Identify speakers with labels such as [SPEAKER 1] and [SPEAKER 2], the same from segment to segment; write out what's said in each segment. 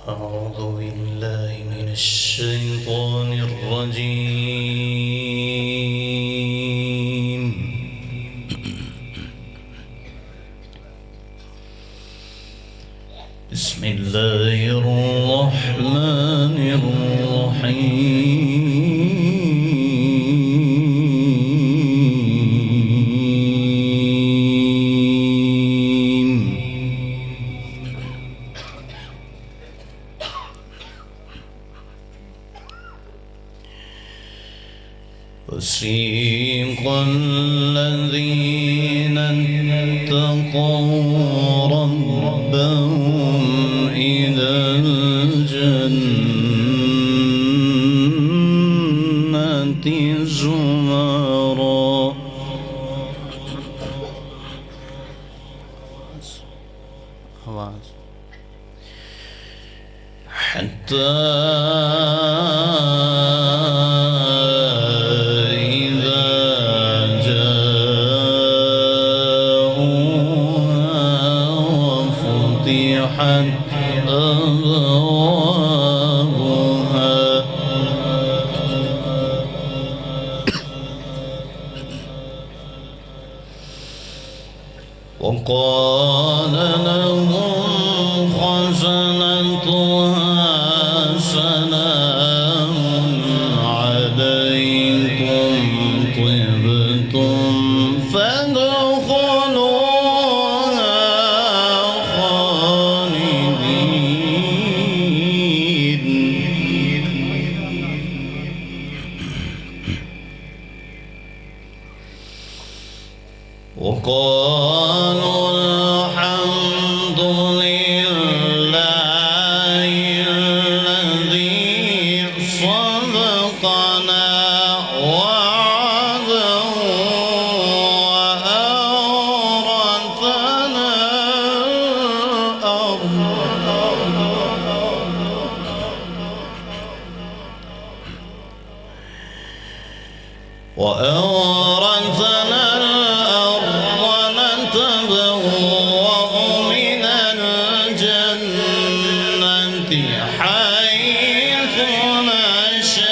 [SPEAKER 1] أعوذ بالله من الشيطان الرجيم. بسم الله الرحمن الرحيم. وسيق الذين اتقوا ربهم إلى الجنة زمرا حتى أبوابها وقال لهم خزنتها سلام عليكم طبتم فادخلوها خالدين. وقالوا الحمد لله الذي صدقنا وعده وأورثنا الأرض نتبوأ من الجنة حيث نشاء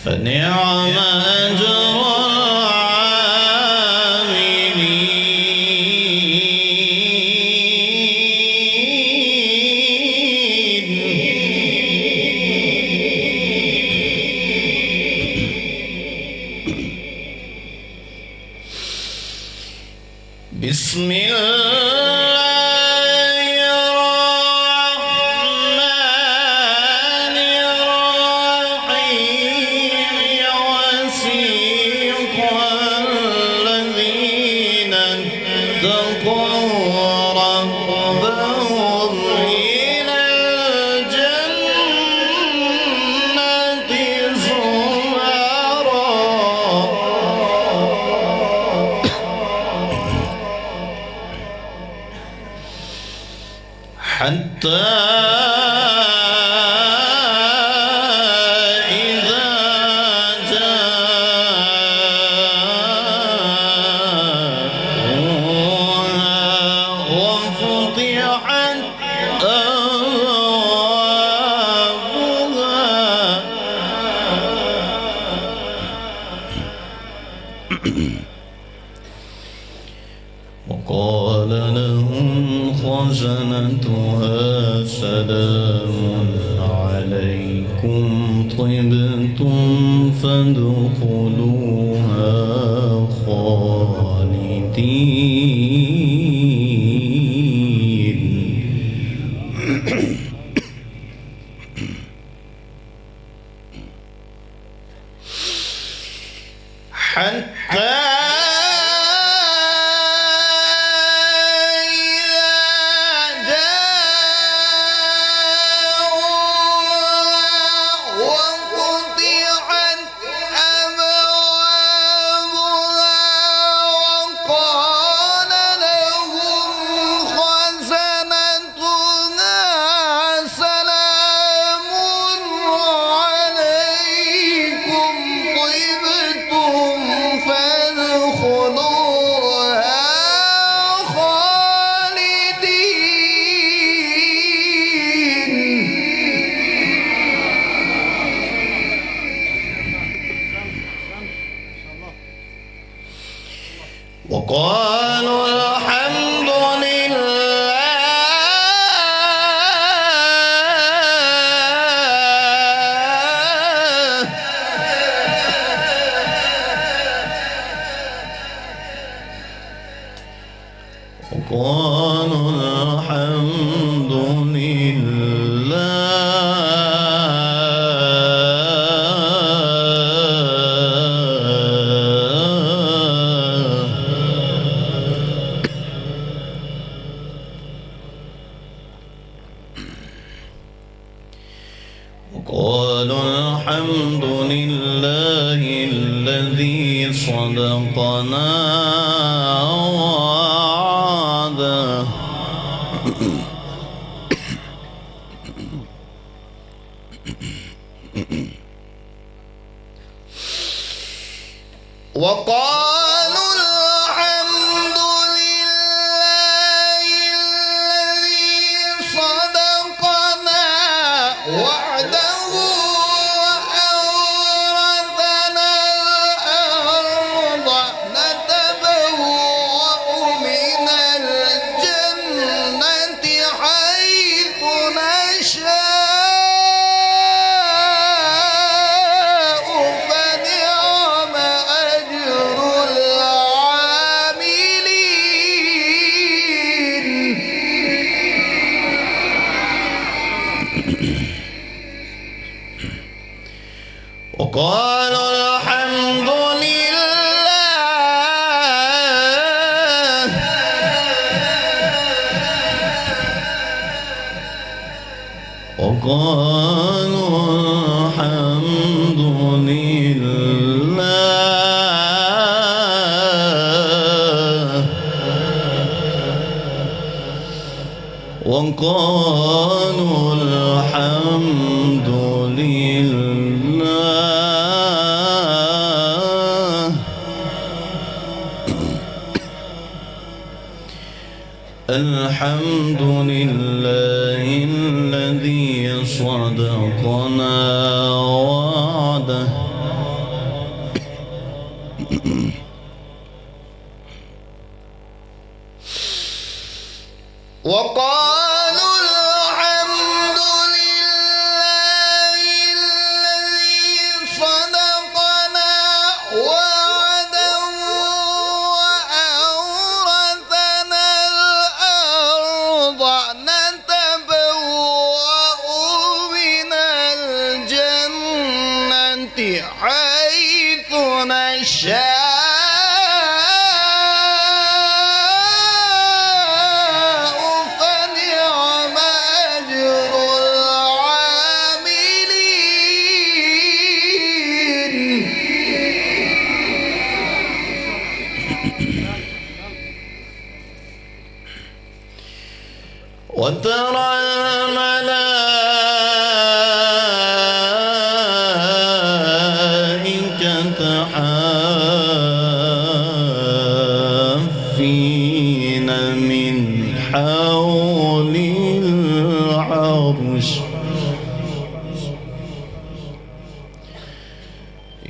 [SPEAKER 1] فنعم أجر بسم الله الرحمن الرحيم. وسيق الذين اتقوا ربهم إلى الجنة زمرا حتى إذا جاءوها وفتحت أبوابها وقال لهم خزنتها سلام عليكم طبتم فادخلوها خالدين. حتى وقالوا الحمد لله الذي صدقنا وعده وقالوا الحمد لله الذي صدقنا وعده وأورثنا الأرض نتبوأ من الجنة حيث نشاء وقالوا الحمد لله وقالوا الحمد لله وقالوا الحمد لله الحمد لله الذي صدقنا وعده وقالوا الحمد لله الذي صدقنا وعده وأورثنا الأرض نتبوأ من الجنة حيث نشاء وترى الملائكة حافين من حول العرش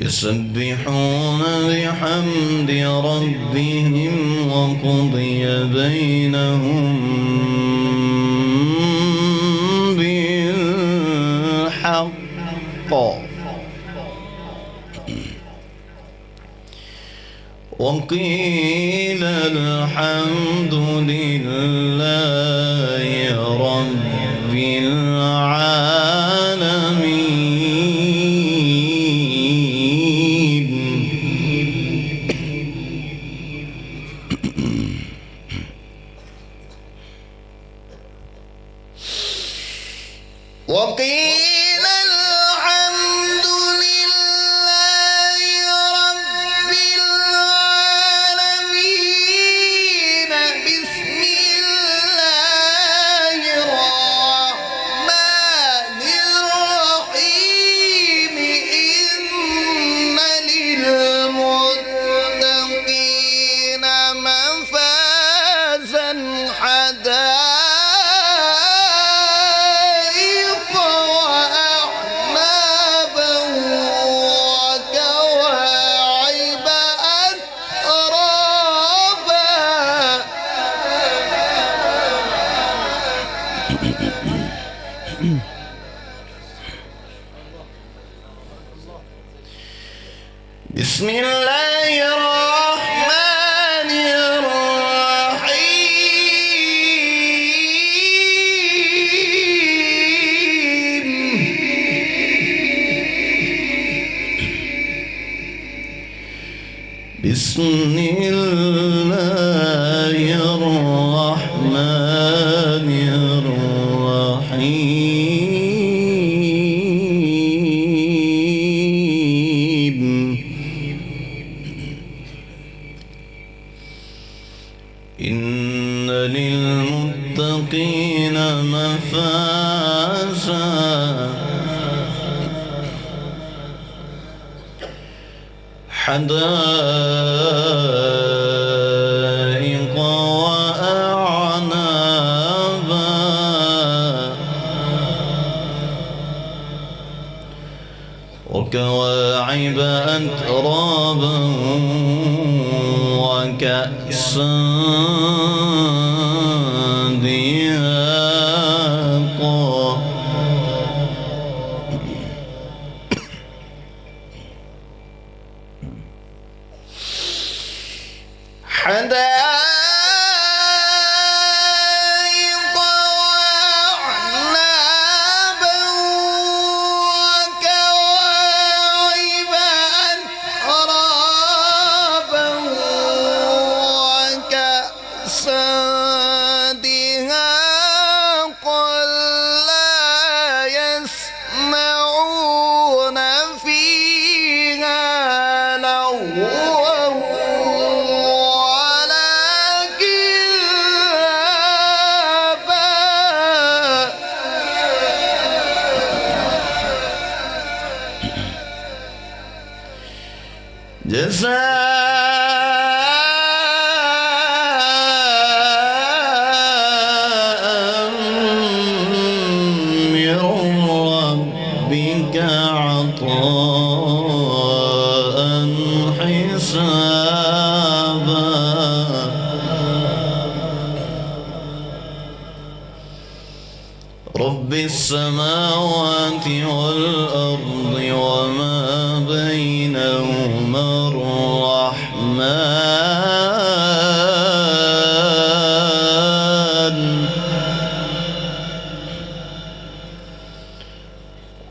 [SPEAKER 1] يسبحون بحمد ربهم وقضي بينهم بالحق وقيل الحمد لله رب العالمين وقيل الحمد لله رب العالمين بسم الله الرحمن الرحيم إن للمتقين مفازا حدائق وأعنابا وكواعب أترابا بسم الله الرحمن الرحيم بسم الله الرحمن الرحيم حدائق وأعنابا وكواعب أترابا وكأسا دهاقا حدائق وأعنابا وكواعب أترابا وكأسا دهاقا لا يسمعون فيها لغوا جزاء من ربك عطاء حسابا رب السماوات والأرض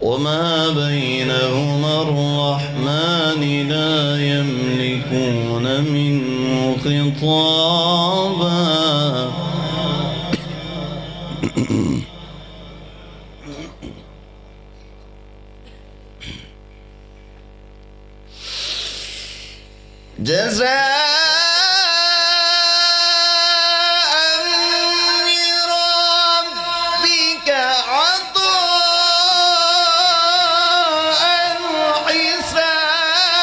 [SPEAKER 1] وما بينهما الرحمن لا يملكون منه خطابا جزاء من ربك عطاء حسابا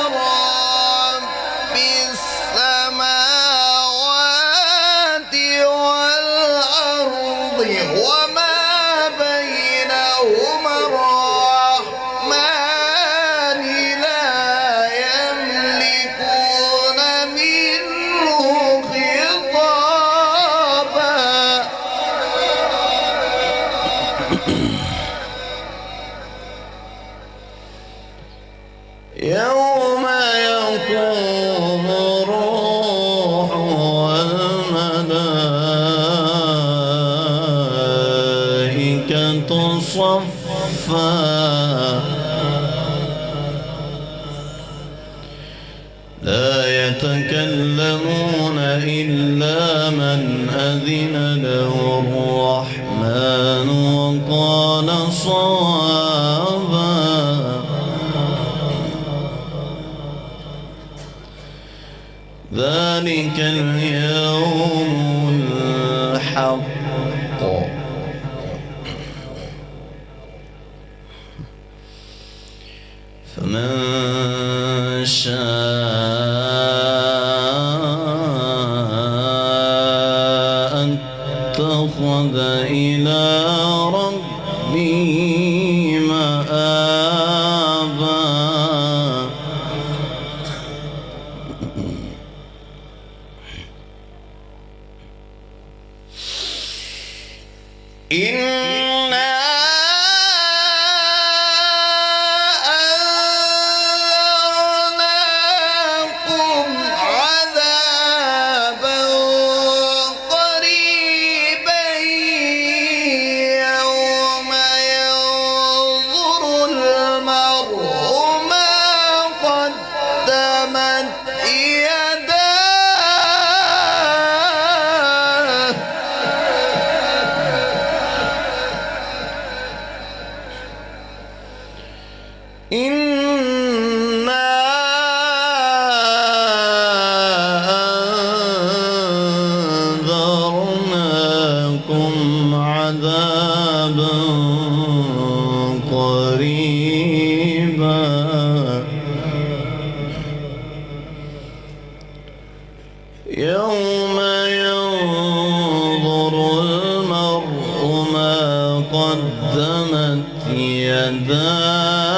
[SPEAKER 1] رب السماوات والأرض وما بينهما الرحمن لا يملكون منه خطابا يوم يقوم الروح والملائكة صفا لا يتكلمون إلا من أذن له الرحمن وقال صوابا ذلك اليوم الحق فمن شاء اتخذ إلى ربه مآبا إنا أنذرناكم عذابا قريبا يوم ينظر المرء ما قدمت يداه إنا أنذرناكم عذابا قريبا يداه